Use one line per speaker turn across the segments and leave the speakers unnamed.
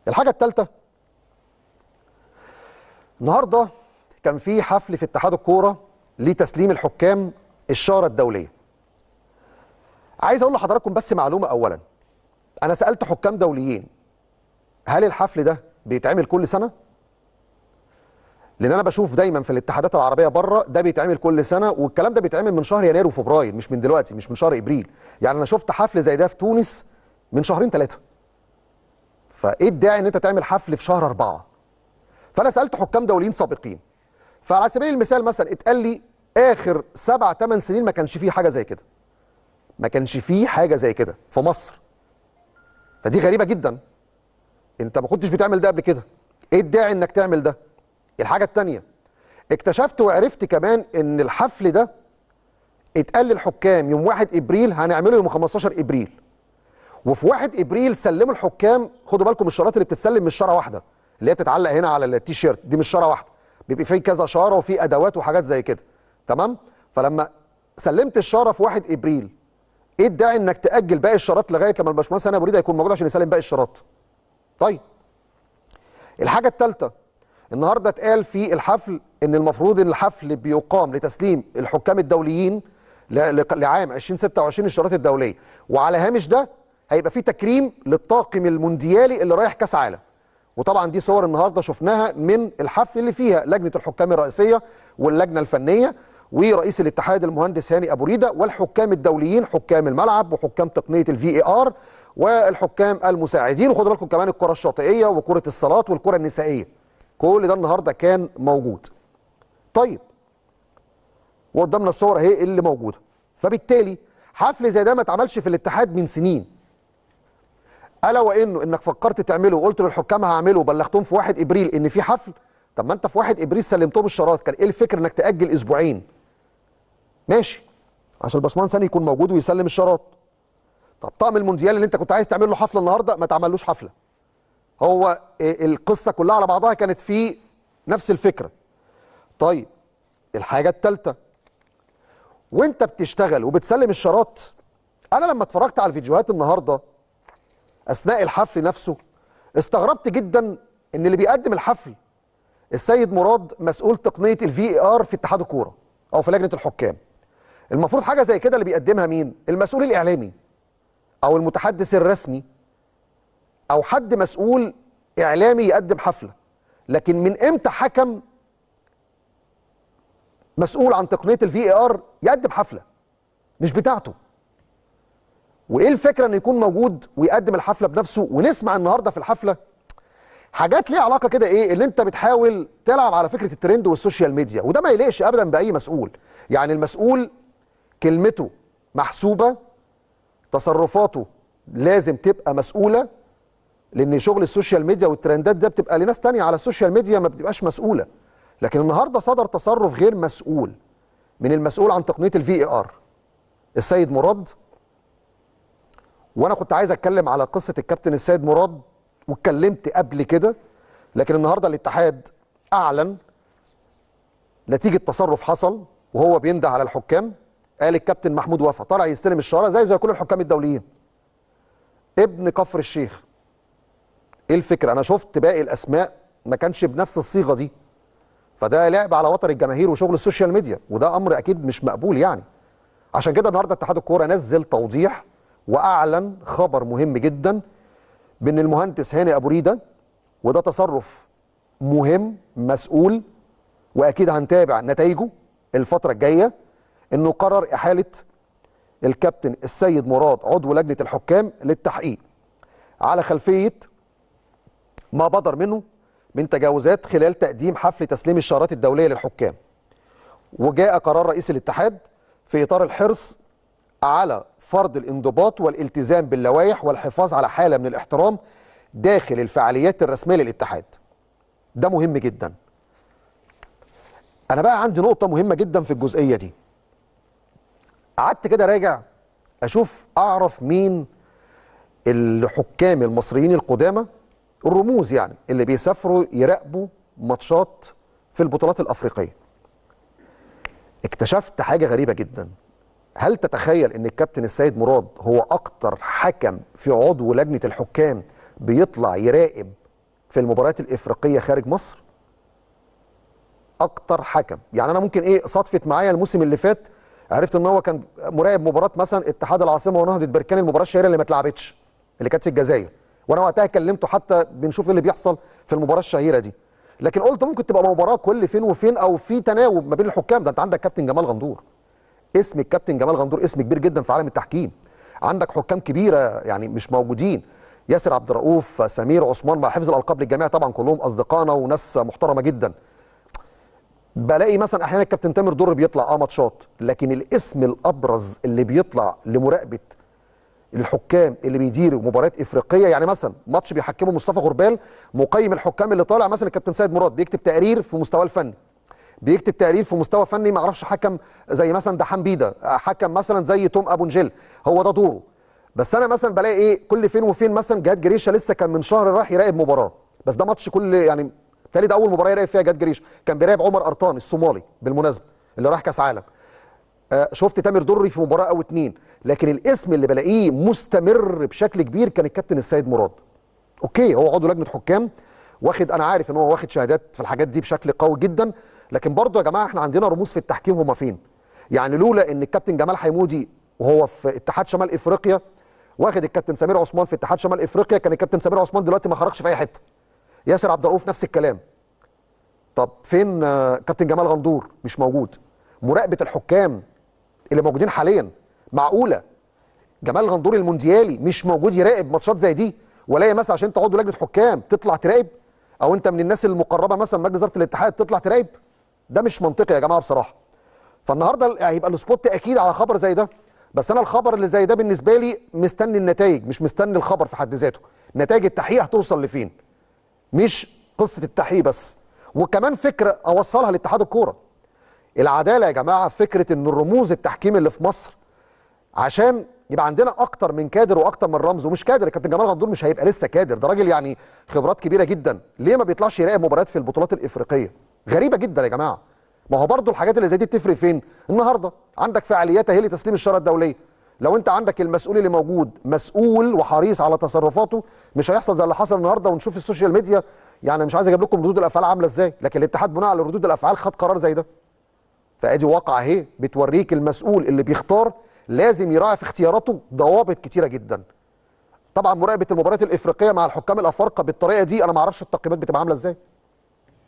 الحاجه الثالثه، النهارده كان في حفل في اتحاد الكوره لتسليم الحكام الشاره الدوليه. عايز اقول لحضراتكم بس معلومه. اولا، انا سالت حكام دوليين هل الحفل ده بيتعمل كل سنه؟ لان انا بشوف دايما في الاتحادات العربيه بره ده بيتعمل كل سنه، والكلام ده بيتعمل من شهر يناير وفبراير، مش من دلوقتي، مش من شهر ابريل. يعني انا شفت حفل زي ده في تونس من شهرين ثلاثه. فايه الداعي ان انت تعمل حفل في شهر 4؟ فانا سالت حكام دوليين سابقين، فعلى سبيل المثال مثلا اتقال لي اخر 7 8 سنين ما كانش فيه حاجه زي كده. ما كانش فيه حاجه زي كده في مصر. فدي غريبه جدا. انت ما كنتش بتعمل ده قبل كده. ايه الداعي انك تعمل ده؟ الحاجه الثانيه، اكتشفت وعرفت كمان ان الحفل ده اتقال للحكام يوم 1 ابريل هنعمله يوم 15 ابريل. وفي 1 ابريل سلموا الحكام، خدوا بالكم الشارات اللي بتتسلم مش شاره واحده، اللي هي بتتعلق هنا على التيشيرت دي مش شاره واحده، بيبقى فيه كذا شاره وفي ادوات وحاجات زي كده. تمام؟ فلما سلمت الشاره في 1 ابريل، ايه الداعي انك تاجل باقي الشارات لغايه لما الباشمهندس هاني ابو ريده يكون موجود عشان يسلم باقي الشارات؟ طيب. الحاجه الثالثه، النهارده اتقال في الحفل ان المفروض ان الحفل بيقام لتسليم الحكام الدوليين لعام 2026 الشارات الدوليه، وعلى هامش ده هيبقى في تكريم للطاقم المونديالي اللي رايح كاس عالم. وطبعا دي صور النهارده شفناها من الحفل اللي فيها لجنه الحكام الرئيسيه واللجنه الفنيه ورئيس الاتحاد المهندس هاني ابو ريده والحكام الدوليين، حكام الملعب وحكام تقنيه الفي اي ار والحكام المساعدين، وخدوا بالكم كمان الكره الشاطئيه وكره الصالات والكره النسائيه. كل ده النهارده كان موجود. طيب، وقدامنا الصور اهي اللي موجوده. فبالتالي حفل زي ده ما اتعملش في الاتحاد من سنين. الا وانه انك فكرت تعمله وقلت للحكام هعمله وبلغتهم في 1 ابريل ان في حفل. طب ما انت في 1 ابريل سلمتهم الشارات، كان ايه الفكر انك تاجل اسبوعين؟ ماشي، عشان الباشمهندس هاني يكون موجود ويسلم الشارات. طب طقم المونديال اللي انت كنت عايز تعمل له حفله النهارده ما تعملوش حفله. هو القصه كلها على بعضها كانت في نفس الفكره. طيب، الحاجه الثالثه، وانت بتشتغل وبتسلم الشارات، انا لما اتفرجت على الفيديوهات النهارده اثناء الحفل نفسه استغربت جدا ان اللي بيقدم الحفل السيد مراد مسؤول تقنيه الفي اي ار في اتحاد الكوره او في لجنه الحكام. المفروض حاجه زي كده اللي بيقدمها مين؟ المسؤول الاعلامي او المتحدث الرسمي او حد مسؤول اعلامي يقدم حفله. لكن من امتى حكم مسؤول عن تقنيه الفي اي ار يقدم حفله مش بتاعته؟ وايه الفكره انه يكون موجود ويقدم الحفله بنفسه؟ ونسمع النهارده في الحفله حاجات ليها علاقه كده ايه اللي انت بتحاول تلعب على فكره الترند والسوشيال ميديا، وده ما يليقش ابدا باي مسؤول. يعني المسؤول كلمته محسوبه، تصرفاته لازم تبقى مسؤوله، لان شغل السوشيال ميديا والترندات ده بتبقى لناس تانية على السوشيال ميديا ما بتبقاش مسؤوله. لكن النهارده صدر تصرف غير مسؤول من المسؤول عن تقنيه الفي اي ار السيد مراد. وانا كنت عايز اتكلم على قصه الكابتن السيد مراد واتكلمت قبل كده، لكن النهارده الاتحاد اعلن نتيجه تصرف حصل وهو بينده على الحكام. قال الكابتن محمود وفا طالع يستلم الشاره زي كل الحكام الدوليين، ابن كفر الشيخ. ايه الفكره؟ انا شفت باقي الاسماء ما كانش بنفس الصيغه دي. فده لعب على وتر الجماهير وشغل السوشيال ميديا، وده امر اكيد مش مقبول يعني. عشان كده النهارده اتحاد الكوره نزل توضيح واعلن خبر مهم جدا بان المهندس هاني ابو ريده، وده تصرف مهم مسؤول واكيد هنتابع نتائجه الفتره الجايه، انه قرر احاله الكابتن السيد مراد عضو لجنه الحكام للتحقيق على خلفيه ما بدر منه من تجاوزات خلال تقديم حفل تسليم الشارات الدوليه للحكام. وجاء قرار رئيس الاتحاد في اطار الحرص على فرض الانضباط والالتزام باللوائح والحفاظ على حاله من الاحترام داخل الفعاليات الرسميه للاتحاد. ده مهم جدا. انا بقى عندي نقطه مهمه جدا في الجزئيه دي. قعدت كده راجع اشوف اعرف مين الحكام المصريين القدامى، الرموز يعني اللي بيسافروا يراقبوا ماتشات في البطولات الافريقيه. اكتشفت حاجه غريبه جدا. هل تتخيل ان الكابتن السيد مراد هو اكتر حكم في عضو لجنه الحكام بيطلع يراقب في المباريات الافريقيه خارج مصر اكتر حكم. يعني انا ممكن ايه صدفت معايا الموسم اللي فات، عرفت ان هو كان مراقب مباراه مثلا اتحاد العاصمه ونهضه بركان، المباراه الشهيره اللي ما اتلعبتش اللي كانت في الجزائر، وانا وقتها كلمته حتى بنشوف اللي بيحصل في المباراه الشهيره دي. لكن قلت ممكن تبقى مباراه كل فين وفين او في تناوب ما بين الحكام. ده انت عندك كابتن جمال غندور، اسم الكابتن جمال غندور اسم كبير جدا في عالم التحكيم. عندك حكام كبيره يعني مش موجودين، ياسر عبد الرؤوف، سمير عثمان، مع حفظ الالقاب للجميع طبعا كلهم اصدقائنا وناس محترمه جدا. بلاقي مثلا احيانا الكابتن تامر در بيطلع ماتشات، لكن الاسم الابرز اللي بيطلع لمراقبه الحكام اللي بيديروا مباريات افريقيه، يعني مثلا ماتش بيحكمه مصطفى غربال، مقيم الحكام اللي طالع مثلا الكابتن سيد مراد بيكتب تقرير في مستواه الفني، بيكتب تقرير في مستوى فني ما اعرفش حكم زي مثلا دحام بيدا، حكم مثلا زي توم ابو نجيل، هو ده دوره. بس انا مثلا بلاقي ايه كل فين وفين مثلا جهاد جريشه لسه كان من شهر راح يراقب مباراه، بس ده ماتش كل يعني بالتالي ده اول مباراه يراقب فيها جهاد جريشه، كان بيراقب عمر ارطان الصومالي بالمناسبه اللي راح كاس عالم. شفت تامر دري في مباراه او اتنين، لكن الاسم اللي بلاقيه مستمر بشكل كبير كان الكابتن السيد مراد. اوكي هو عضو لجنه حكام، واخد انا عارف ان هو واخد شهادات في الحاجات دي بشكل قوي جدا، لكن برضه يا جماعه احنا عندنا رموز في التحكيم هما فين؟ يعني لولا ان الكابتن جمال حيمودي وهو في اتحاد شمال افريقيا واخد الكابتن سمير عثمان في اتحاد شمال افريقيا، كان الكابتن سمير عثمان دلوقتي ما خرجش في اي حته. ياسر عبد الرؤوف نفس الكلام. طب فين كابتن جمال غندور؟ مش موجود. مراقبه الحكام اللي موجودين حاليا معقوله جمال غندور المونديالي مش موجود يراقب ماتشات زي دي؟ ولا مثلا عشان انت عضو لجنه حكام تطلع تراقب، او انت من الناس المقربه مثلا مجلس اداره الاتحاد تطلع تراقب؟ ده مش منطقي يا جماعه بصراحه. فالنهارده هيبقى السبوت اكيد على خبر زي ده، بس انا الخبر اللي زي ده بالنسبه لي مستني النتائج، مش مستني الخبر في حد ذاته. نتائج التحقيق هتوصل لفين، مش قصه التحقيق بس. وكمان فكره اوصلها لاتحاد الكوره، العداله يا جماعه، فكره ان الرموز التحكيم اللي في مصر عشان يبقى عندنا اكتر من كادر واكتر من رمز. ومش كادر، الكابتن جمال غندور مش هيبقى لسه كادر، ده راجل يعني خبرات كبيره جدا، ليه ما بيطلعش يراقب مباريات في البطولات الافريقيه؟ غريبه جدا يا جماعه. ما هو برضه الحاجات اللي زي دي بتفرق فين؟ النهارده عندك فعاليات اهي لتسليم الشاره الدوليه، لو انت عندك المسؤول اللي موجود مسؤول وحريص على تصرفاته مش هيحصل زي اللي حصل النهارده ونشوف السوشيال ميديا. يعني مش عايز اجيب لكم ردود الافعال عامله ازاي، لكن الاتحاد بناء على ردود الافعال خد قرار زي ده. فادي واقع اهي بتوريك المسؤول اللي بيختار لازم يراعي في اختياراته ضوابط كتيره جدا. طبعا مراقبه المباريات الافريقيه مع الحكام الافارقه بالطريقه دي انا ما اعرفش التقييمات بتبقى عامله ازاي.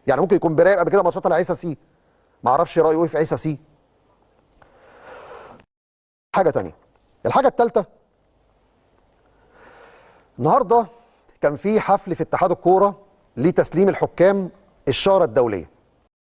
يعني ممكن يكون بيراقب قبل كده ماتشات العيسى سي، ما اعرفش رايه ايه في عيسى سي. حاجه ثانيه، الحاجه الثالثه، النهارده كان في حفل في اتحاد الكوره لتسليم الحكام الشاره الدوليه.